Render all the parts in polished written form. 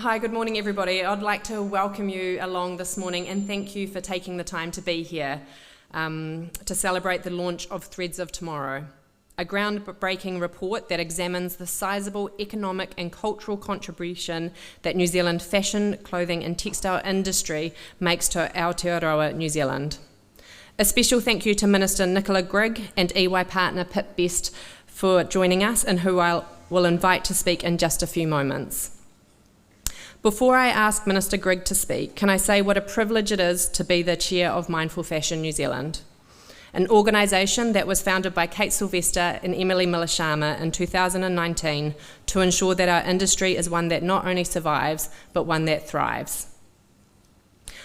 Hi, good morning everybody. I'd like to welcome you along this morning and thank you for taking the time to be here to celebrate the launch of Threads of Tomorrow, a groundbreaking report that examines the sizable economic and cultural contribution that New Zealand fashion, clothing and textile industry makes to Aotearoa, New Zealand. A special thank you to Minister Nicola Grigg and EY partner Pip Best for joining us, and who I will invite to speak in just a few moments. Before I ask Minister Grigg to speak, can I say what a privilege it is to be the chair of Mindful Fashion New Zealand, an organisation that was founded by Kate Sylvester and Emily Miller-Sharma in 2019 to ensure that our industry is one that not only survives, but one that thrives.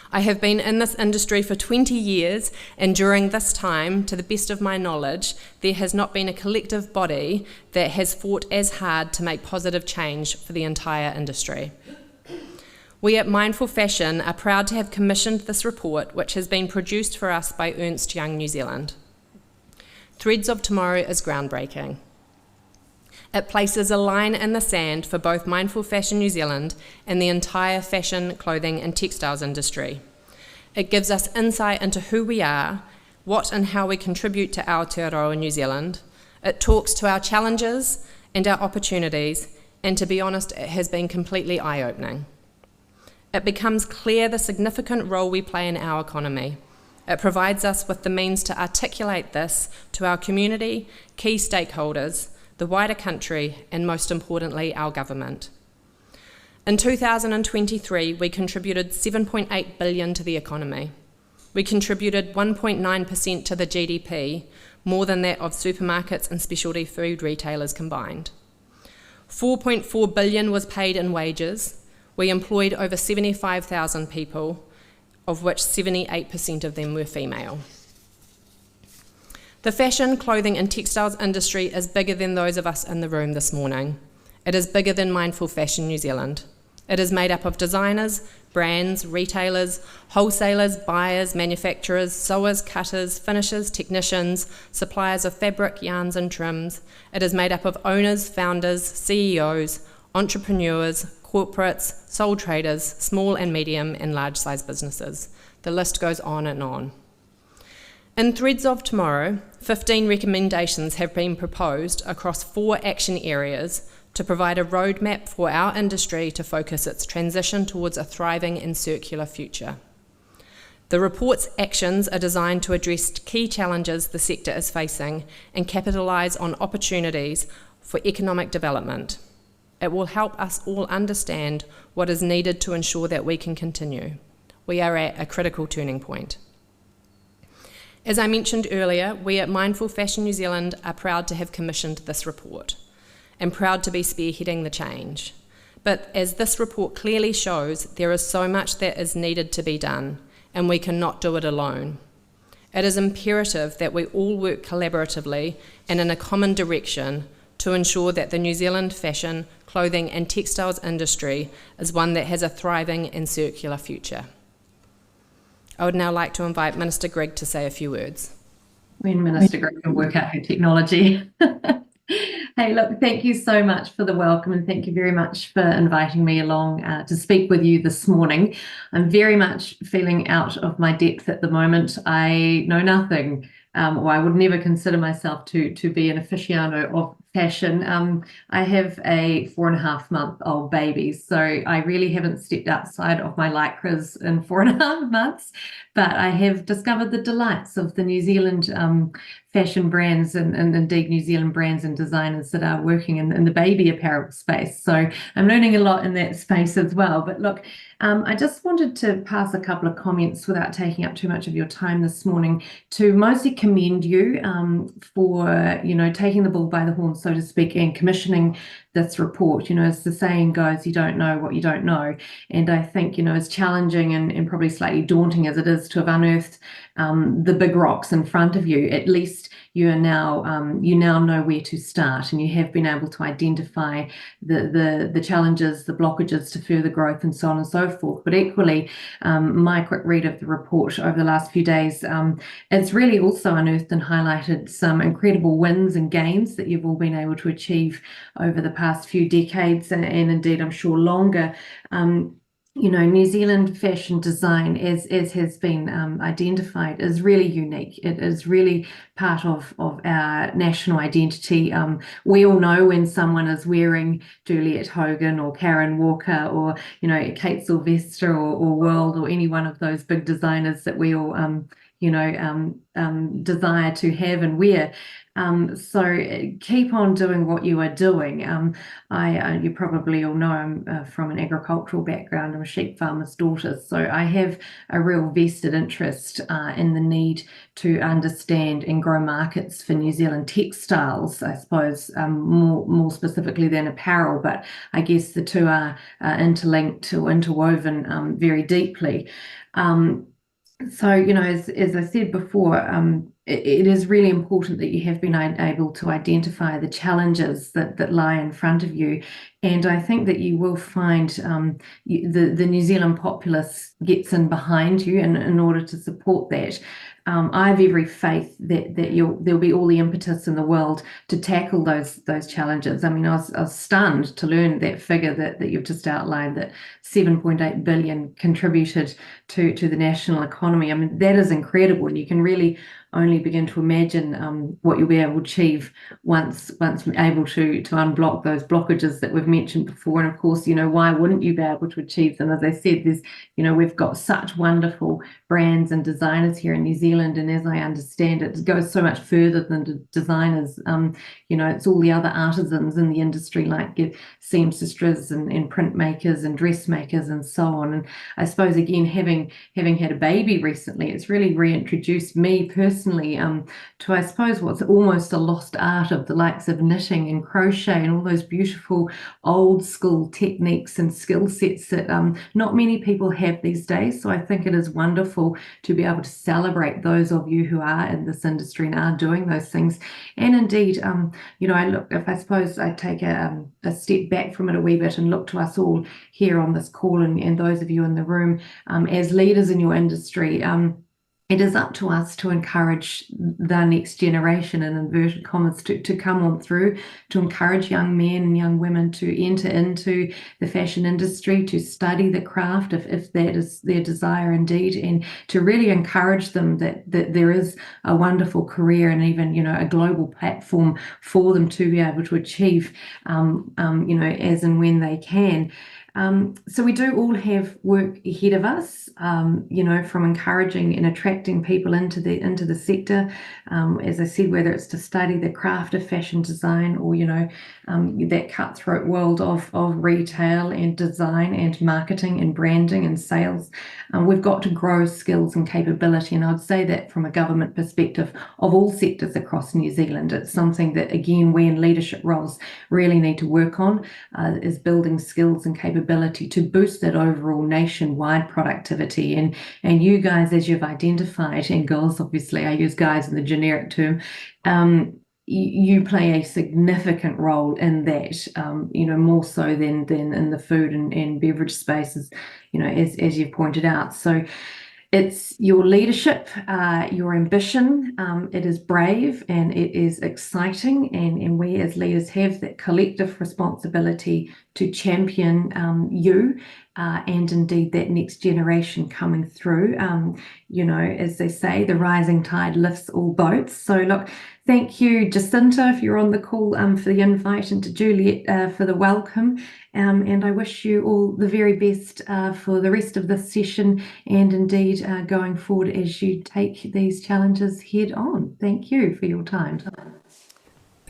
I have been in this industry for 20 years, and during this time, to the best of my knowledge, there has not been a collective body that has fought as hard to make positive change for the entire industry. We at Mindful Fashion are proud to have commissioned this report, which has been produced for us by Ernst Young New Zealand. Threads of Tomorrow is groundbreaking. It places a line in the sand for both Mindful Fashion New Zealand and the entire fashion, clothing and textiles industry. It gives us insight into who we are, what and how we contribute to Aotearoa New Zealand. It talks to our challenges and our opportunities, and to be honest, it has been completely eye-opening. It becomes clear the significant role we play in our economy. It provides us with the means to articulate this to our community, key stakeholders, the wider country, and most importantly, our government. In 2023, we contributed $7.8 billion to the economy. We contributed 1.9% to the GDP, more than that of supermarkets and specialty food retailers combined. $4.4 billion was paid in wages. We employed over 75,000 people, of which 78% of them were female. The fashion, clothing and textiles industry is bigger than those of us in the room this morning. It is bigger than Mindful Fashion New Zealand. It is made up of designers, brands, retailers, wholesalers, buyers, manufacturers, sewers, cutters, finishers, technicians, suppliers of fabric, yarns and trims. It is made up of owners, founders, CEOs, entrepreneurs, corporates, sole traders, small and medium and large size businesses. The list goes on and on. In Threads of Tomorrow, 15 recommendations have been proposed across 4 action areas to provide a roadmap for our industry to focus its transition towards a thriving and circular future. The report's actions are designed to address key challenges the sector is facing and capitalise on opportunities for economic development. It will help us all understand what is needed to ensure that we can continue. We are at a critical turning point. As I mentioned earlier, we at Mindful Fashion New Zealand are proud to have commissioned this report and proud to be spearheading the change. But as this report clearly shows, there is so much that is needed to be done, and we cannot do it alone. It is imperative that we all work collaboratively and in a common direction to ensure that the New Zealand fashion, clothing and textiles industry is one that has a thriving and circular future. I would now like to invite Minister Grigg to say a few words. When Minister Grigg can work out her technology. Hey, look, thank you so much for the welcome, and thank you very much for inviting me along to speak with you this morning. I'm very much feeling out of my depth at the moment. I know nothing, or I would never consider myself to be an aficionado of fashion. I have a 4.5-month-old baby, so I really haven't stepped outside of my lycras in 4.5 months, but I have discovered the delights of the New Zealand fashion brands and indeed New Zealand brands and designers that are working in the baby apparel space. So I'm learning a lot in that space as well. But look, I just wanted to pass a couple of comments without taking up too much of your time this morning to mostly commend you for, taking the bull by the horns, so to speak, and commissioning this report. As the saying goes, you don't know what you don't know. And I think, as challenging and probably slightly daunting as it is to have unearthed the big rocks in front of you, at least you now know where to start, and you have been able to identify the challenges, the blockages to further growth, and so on and so forth. But equally, my quick read of the report over the last few days, it's really also unearthed and highlighted some incredible wins and gains that you've all been able to achieve over the past past few decades, and indeed I'm sure longer. New Zealand fashion design, as has been identified, is really unique. It is really part of our national identity. We all know when someone is wearing Juliette Hogan or Karen Walker or Kate Sylvester or World or any one of those big designers that we all desire to have and wear. So keep on doing what you are doing. You probably all know I'm from an agricultural background. I'm a sheep farmer's daughter, so I have a real vested interest in the need to understand and grow markets for New Zealand textiles, I suppose, more specifically than apparel, but I guess the two are interlinked or interwoven very deeply. So, as I said before, it is really important that you have been able to identify the challenges that lie in front of you. And I think that you will find the New Zealand populace gets in behind you in order to support that. I have every faith that there'll be all the impetus in the world to tackle those challenges. I mean, I was stunned to learn that figure that you've just outlined, that 7.8 billion contributed to the national economy. I mean, that is incredible, and you can really only begin to imagine what you'll be able to achieve once able to unblock those blockages that we've mentioned before. And of course, why wouldn't you be able to achieve them? As I said, there's we've got such wonderful brands and designers here in New Zealand, and as I understand it goes so much further than designers. It's all the other artisans in the industry, like seamstresses and printmakers and dressmakers and so on. And I suppose, again, having had a baby recently, it's really reintroduced me personally to, I suppose, what's almost a lost art of the likes of knitting and crochet and all those beautiful old school techniques and skill sets that not many people have these days. So I think it is wonderful to be able to celebrate those of you who are in this industry and are doing those things. And indeed, I suppose I take a step back from it a wee bit and look to us all here on this call and those of you in the room as leaders in your industry. It is up to us to encourage the next generation, in inverted commas, to come on through, to encourage young men and young women to enter into the fashion industry, to study the craft if that is their desire indeed, and to really encourage them that there is a wonderful career and even a global platform for them to be able to achieve as and when they can. So we do all have work ahead of us, from encouraging and attracting people into the sector. As I said, whether it's to study the craft of fashion design or, that cutthroat world of retail and design and marketing and branding and sales. We've got to grow skills and capability. And I'd say that from a government perspective of all sectors across New Zealand, it's something that, again, we in leadership roles really need to work on, is building skills and capability to boost that overall nationwide productivity. And you guys, as you've identified, and girls, obviously, I use guys in the generic term, you play a significant role in that, more so than in the food and beverage spaces, as you've pointed out. So it's your leadership, your ambition. It is brave and it is exciting, and we as leaders have that collective responsibility to champion you and indeed that next generation coming through. As they say, the rising tide lifts all boats. So look, thank you, Jacinta, if you're on the call, for the invite, and to Juliette for the welcome. And I wish you all the very best for the rest of this session and indeed going forward as you take these challenges head on. Thank you for your time.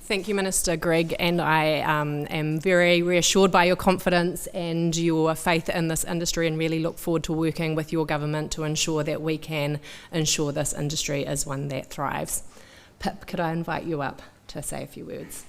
Thank you, Minister Grigg, and I am very reassured by your confidence and your faith in this industry, and really look forward to working with your government to ensure that we can ensure this industry is one that thrives. Pip, could I invite you up to say a few words?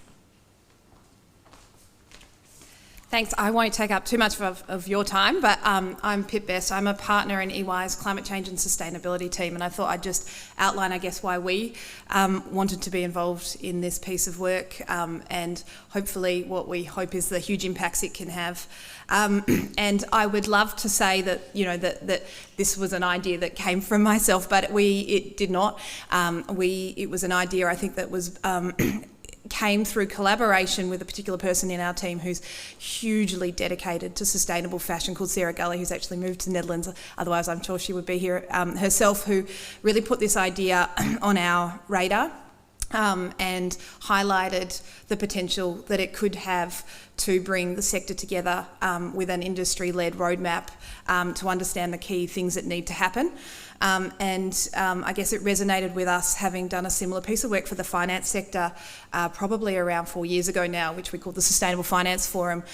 Thanks. I won't take up too much of your time, but I'm Pip Best. I'm a partner in EY's Climate Change and Sustainability team, and I thought I'd just outline, I guess, why we wanted to be involved in this piece of work, and hopefully what we hope is the huge impacts it can have. And I would love to say that, that this was an idea that came from myself, but it did not. It was an idea, I think, that was came through collaboration with a particular person in our team who's hugely dedicated to sustainable fashion, called Sarah Gully, who's actually moved to the Netherlands. Otherwise, I'm sure she would be here herself, who really put this idea on our radar. And highlighted the potential that it could have to bring the sector together with an industry-led roadmap to understand the key things that need to happen. I guess it resonated with us, having done a similar piece of work for the finance sector probably around 4 years ago now, which we call the Sustainable Finance Forum,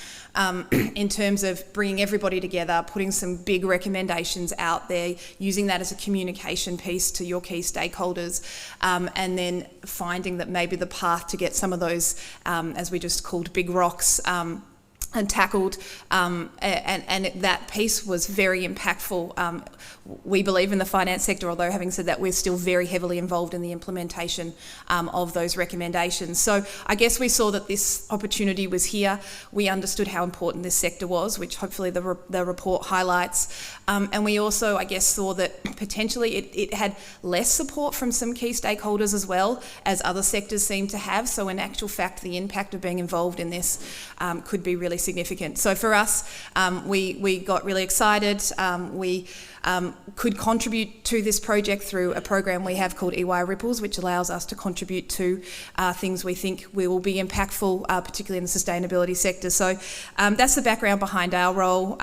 in terms of bringing everybody together, putting some big recommendations out there, using that as a communication piece to your key stakeholders, and then finding that maybe the path to get some of those, as we just called big rocks, and tackled, and that piece was very impactful. We believe in the finance sector, although having said that, we're still very heavily involved in the implementation of those recommendations. So I guess we saw that this opportunity was here. We understood how important this sector was, which hopefully the report highlights. And we also, I guess, saw that potentially it had less support from some key stakeholders as well as other sectors seem to have. So in actual fact, the impact of being involved in this could be really significant. So for us, we got really excited. We could contribute to this project through a program we have called EY Ripples, which allows us to contribute to things we think will be impactful, particularly in the sustainability sector. So that's the background behind our role.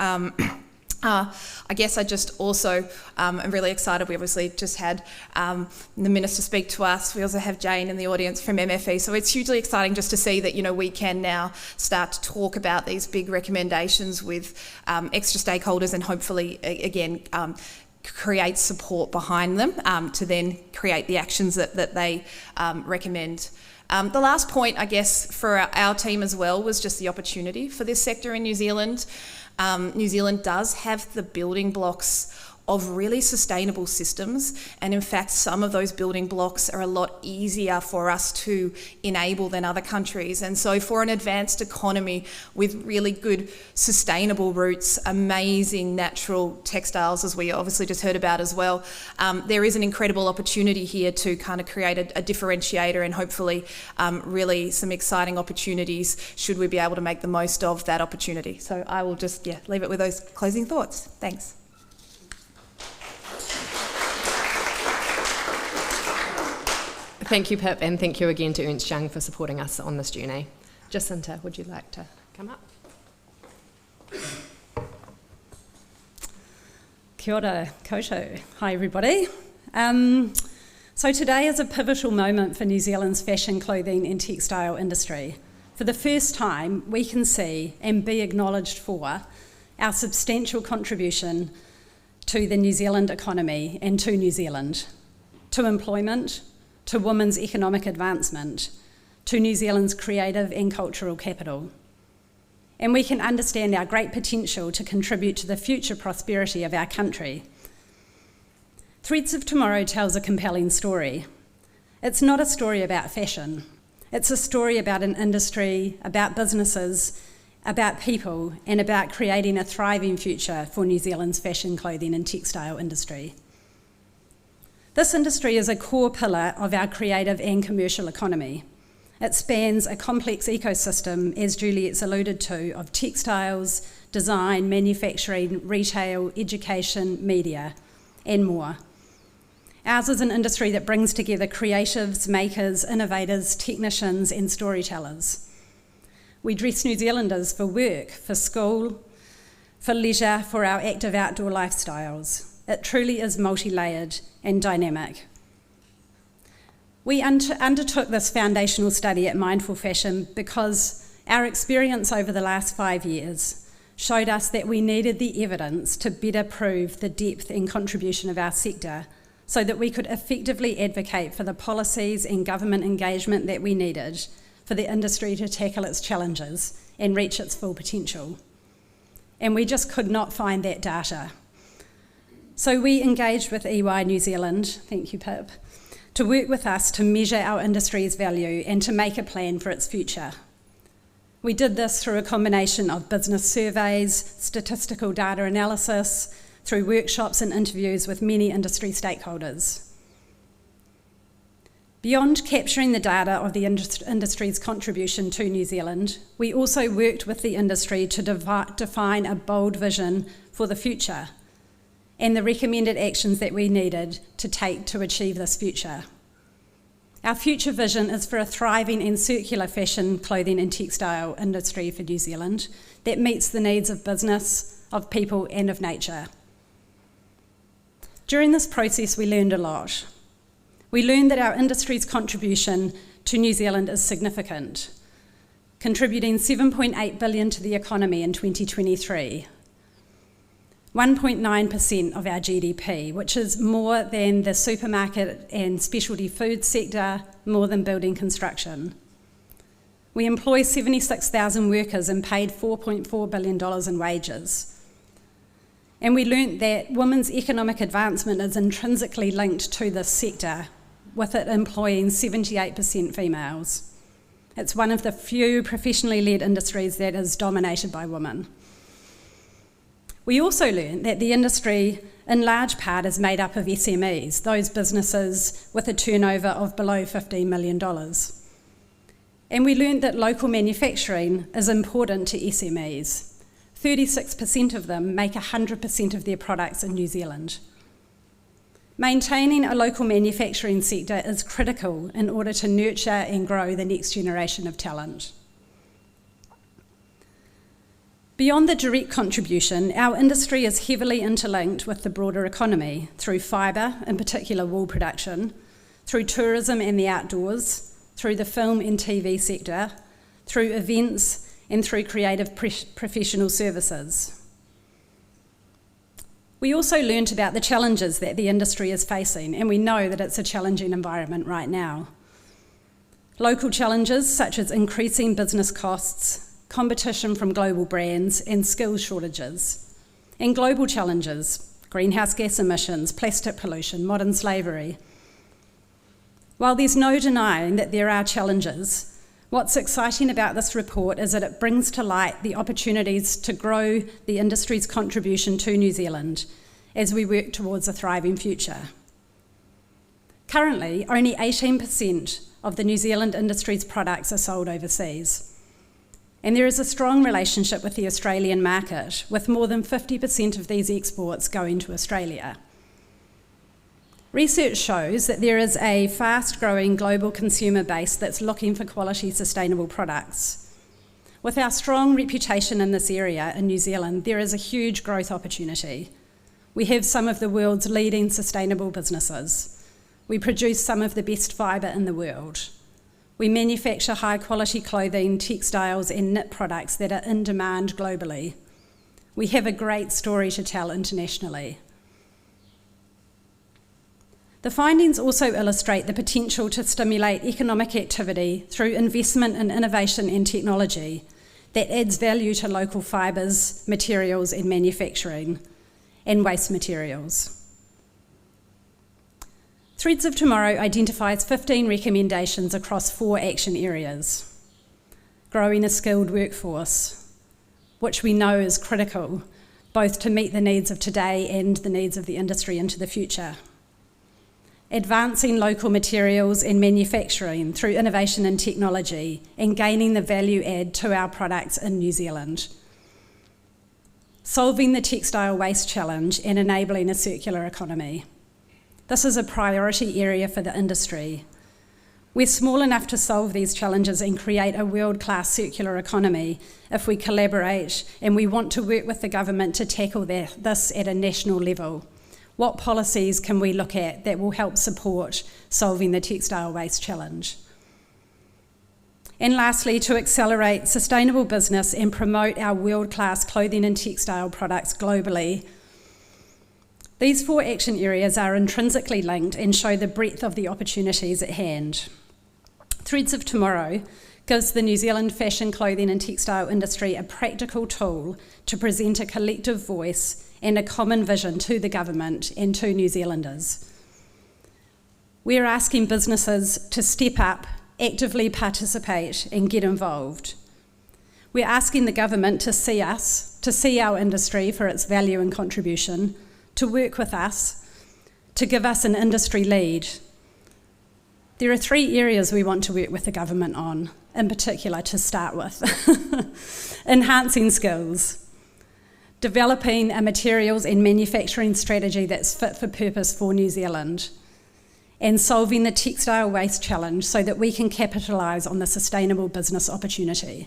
I guess I just also am really excited. We obviously just had the Minister speak to us. We also have Jane in the audience from MFE. So it's hugely exciting just to see that, we can now start to talk about these big recommendations with extra stakeholders and hopefully, again, create support behind them to then create the actions that they recommend. The last point, I guess, for our team as well was just the opportunity for this sector in New Zealand. New Zealand does have the building blocks of really sustainable systems, and in fact some of those building blocks are a lot easier for us to enable than other countries. And so for an advanced economy with really good sustainable roots, amazing natural textiles, as we obviously just heard about as well, there is an incredible opportunity here to kind of create a differentiator and hopefully really some exciting opportunities should we be able to make the most of that opportunity. So I will just leave it with those closing thoughts. Thanks. Thank you, Pip, and thank you again to Ernst Young for supporting us on this journey. Jacinta, would you like to come up? Kia ora koutou. Hi, everybody. So today is a pivotal moment for New Zealand's fashion, clothing and textile industry. For the first time, we can see and be acknowledged for our substantial contribution to the New Zealand economy and to New Zealand, to employment, to women's economic advancement, to New Zealand's creative and cultural capital. And we can understand our great potential to contribute to the future prosperity of our country. Threads of Tomorrow tells a compelling story. It's not a story about fashion. It's a story about an industry, about businesses, about people, and about creating a thriving future for New Zealand's fashion, clothing and textile industry. This industry is a core pillar of our creative and commercial economy. It spans a complex ecosystem, as Juliet's alluded to, of textiles, design, manufacturing, retail, education, media, and more. Ours is an industry that brings together creatives, makers, innovators, technicians, and storytellers. We dress New Zealanders for work, for school, for leisure, for our active outdoor lifestyles. It truly is multi-layered and dynamic. We undertook this foundational study at Mindful Fashion because our experience over the last 5 years showed us that we needed the evidence to better prove the depth and contribution of our sector so that we could effectively advocate for the policies and government engagement that we needed for the industry to tackle its challenges and reach its full potential. And we just could not find that data. So we engaged with EY New Zealand, thank you Pip, to work with us to measure our industry's value and to make a plan for its future. We did this through a combination of business surveys, statistical data analysis, through workshops and interviews with many industry stakeholders. Beyond capturing the data of the industry's contribution to New Zealand, we also worked with the industry to define a bold vision for the future and the recommended actions that we needed to take to achieve this future. Our future vision is for a thriving and circular fashion, clothing and textile industry for New Zealand that meets the needs of business, of people and of nature. During this process, we learned a lot. We learned that our industry's contribution to New Zealand is significant, contributing $7.8 billion to the economy in 2023, 1.9% of our GDP, which is more than the supermarket and specialty food sector, more than building construction. We employ 76,000 workers and paid $4.4 billion in wages. And we learnt that women's economic advancement is intrinsically linked to this sector, with it employing 78% females. It's one of the few professionally led industries that is dominated by women. We also learned that the industry, in large part, is made up of SMEs, those businesses with a turnover of below $15 million. And we learned that local manufacturing is important to SMEs. 36% of them make 100% of their products in New Zealand. Maintaining a local manufacturing sector is critical in order to nurture and grow the next generation of talent. Beyond the direct contribution, our industry is heavily interlinked with the broader economy through fibre, in particular wool production, through tourism and the outdoors, through the film and TV sector, through events, and through creative professional services. We also learnt about the challenges that the industry is facing, and we know that it's a challenging environment right now. Local challenges such as increasing business costs, competition from global brands, and skills shortages. And global challenges, greenhouse gas emissions, plastic pollution, modern slavery. While there's no denying that there are challenges, what's exciting about this report is that it brings to light the opportunities to grow the industry's contribution to New Zealand as we work towards a thriving future. Currently, only 18% of the New Zealand industry's products are sold overseas. And there is a strong relationship with the Australian market, with more than 50% of these exports going to Australia. Research shows that there is a fast-growing global consumer base that's looking for quality, sustainable products. With our strong reputation in this area in New Zealand, there is a huge growth opportunity. We have some of the world's leading sustainable businesses. We produce some of the best fibre in the world. We manufacture high-quality clothing, textiles and knit products that are in demand globally. We have a great story to tell internationally. The findings also illustrate the potential to stimulate economic activity through investment in innovation and technology that adds value to local fibres, materials and manufacturing, and waste materials. Threads of Tomorrow identifies 15 recommendations across 4 action areas. Growing a skilled workforce, which we know is critical, both to meet the needs of today and the needs of the industry into the future. Advancing local materials and manufacturing through innovation and technology and gaining the value add to our products in New Zealand. Solving the textile waste challenge and enabling a circular economy. This is a priority area for the industry. We're small enough to solve these challenges and create a world-class circular economy if we collaborate, and we want to work with the government to tackle this at a national level. What policies can we look at that will help support solving the textile waste challenge? And lastly, to accelerate sustainable business and promote our world-class clothing and textile products globally. These 4 action areas are intrinsically linked and show the breadth of the opportunities at hand. Threads of Tomorrow gives the New Zealand fashion, clothing and textile industry a practical tool to present a collective voice and a common vision to the government and to New Zealanders. We're asking businesses to step up, actively participate and get involved. We're asking the government to see us, to see our industry for its value and contribution, to work with us, to give us an industry lead. There are 3 areas we want to work with the government on, in particular to start with. Enhancing skills, developing a materials and manufacturing strategy that's fit for purpose for New Zealand, and solving the textile waste challenge so that we can capitalise on the sustainable business opportunity.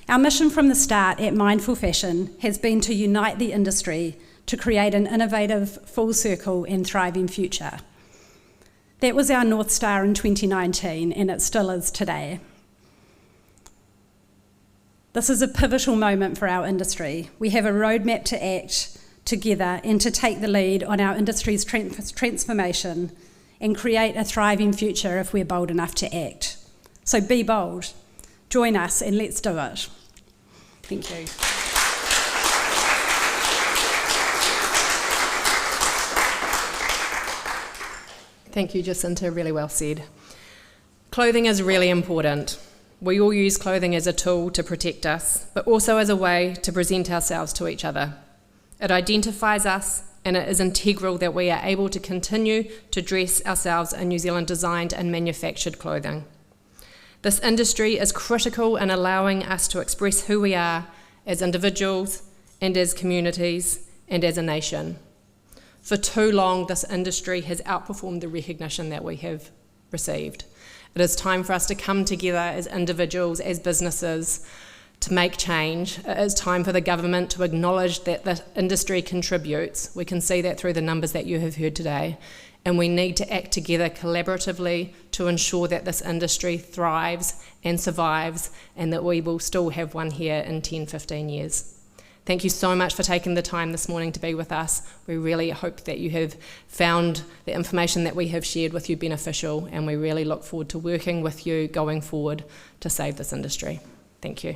Our mission from the start at Mindful Fashion has been to unite the industry to create an innovative, full circle and thriving future. That was our North Star in 2019, and it still is today. This is a pivotal moment for our industry. We have a roadmap to act together and to take the lead on our industry's transformation and create a thriving future if we're bold enough to act. So be bold, join us, and let's do it. Thank you. Thank you, Jacinta, really well said. Clothing is really important. We all use clothing as a tool to protect us, but also as a way to present ourselves to each other. It identifies us, and it is integral that we are able to continue to dress ourselves in New Zealand designed and manufactured clothing. This industry is critical in allowing us to express who we are as individuals and as communities and as a nation. For too long, this industry has outperformed the recognition that we have received. It is time for us to come together as individuals, as businesses, to make change. It is time for the government to acknowledge that the industry contributes. We can see that through the numbers that you have heard today. And we need to act together collaboratively to ensure that this industry thrives and survives, and that we will still have one here in 10, 15 years. Thank you so much for taking the time this morning to be with us. We really hope that you have found the information that we have shared with you beneficial, and we really look forward to working with you going forward to save this industry. Thank you.